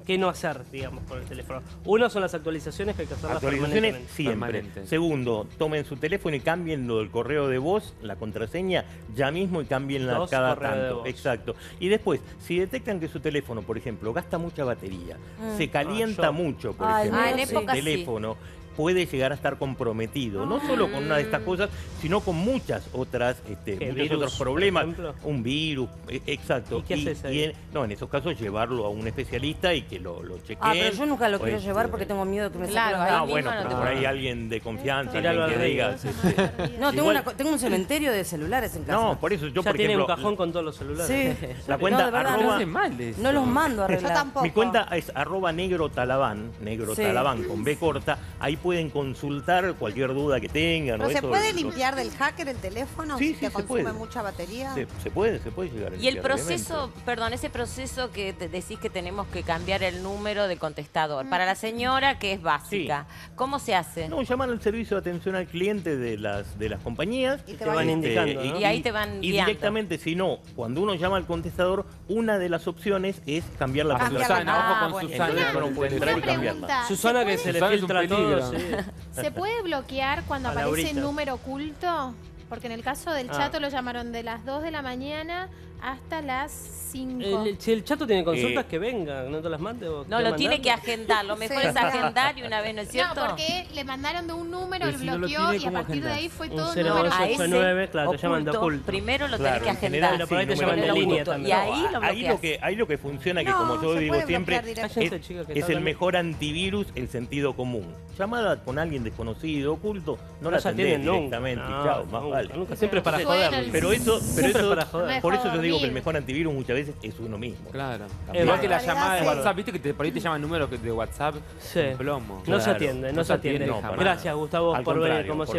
qué no hacer, digamos, con el teléfono. Uno son las actualizaciones que hay que hacerlas Actualizaciones permanentemente. siempre. Segundo, tomen su teléfono y cambien lo del correo de voz, la contraseña, ya mismo y cámbienla Dos cada correos de tanto. voz. Exacto. Y después, si detectan que su teléfono, por ejemplo, gasta mucha batería, se calienta mucho, por ejemplo, en el época sí. teléfono, puede llegar a estar comprometido, no solo con una de estas cosas, sino con muchos otros problemas, un virus, exacto. ¿Y qué haces ahí? En esos casos llevarlo a un especialista y que lo chequeen. Pero yo nunca lo quiero llevar porque tengo miedo de que me saque los datos. Bueno, pero por ahí alguien de confianza, Tiralo alguien que al diga... No, tengo un cementerio de celulares en casa. No, por eso yo, ya por tiene ejemplo... un cajón con todos los celulares. Sí. La cuenta de verdad, arroba... no los mando a arreglar. Yo tampoco. Mi cuenta es @negrotalabán, negrotalabán con B corta. Ahí pueden consultar cualquier duda que tengan. ¿Pero se puede limpiar del hacker el teléfono Sí, si sí, te se consume puede. mucha batería? Se puede llegar a Y el limpiar, proceso, obviamente. perdón, ese proceso que decís que tenemos que cambiar el número de contestador. Para la señora que es básica, ¿cómo se hace? No, llaman al servicio de atención al cliente de las compañías. Y te van indicando, ¿no? Y ahí te van Y guiando. directamente, si no, cuando uno llama al contestador, una de las opciones es cambiar la Susana, ojo con El Susana. teléfono puede entrar y Una cambiarla. pregunta. Susana que se le Susana es un filtra todo, peligro. sí. ¿Se puede bloquear cuando A aparece Laurita. número oculto? Porque en el caso del Chato lo llamaron de las 2 de la mañana hasta las 5. Si el chato tiene consultas, que venga, no te las mande. No, lo tiene que agendar. Lo mejor Sí. es agendar y una vez, ¿no es cierto? No, porque le mandaron de un número, Pero lo si no lo bloqueó tiene, y a ¿cómo partir de agendás? ahí fue Un todo 0989, claro, te llaman de oculto. Primero lo Claro, tenés que en agendar. general, Pero por ahí te sí, llaman número de línea oculto. también. Y ahí lo bloqueas. ahí lo que funciona, que No, como yo se digo puede siempre, bloquear directo. Cállense, chicas, que es está el hablando. mejor antivirus, el sentido común. Llamada con alguien desconocido, oculto, no la se atendés atienden directamente. nunca. Chao, más Nunca, vale. nunca. Siempre es para Suena joder. el- Pero eso, Siempre para joder. por eso yo digo que el dormir. mejor antivirus muchas veces es uno mismo. Claro. Es Igual que la verdad. llamada de Sí. WhatsApp, viste que por ahí te llaman números de WhatsApp Sí. un plomo. No se Claro. atiende, No se atiende jamás. jamás. Gracias, Gustavo, Al por venir, contrario, como por siempre.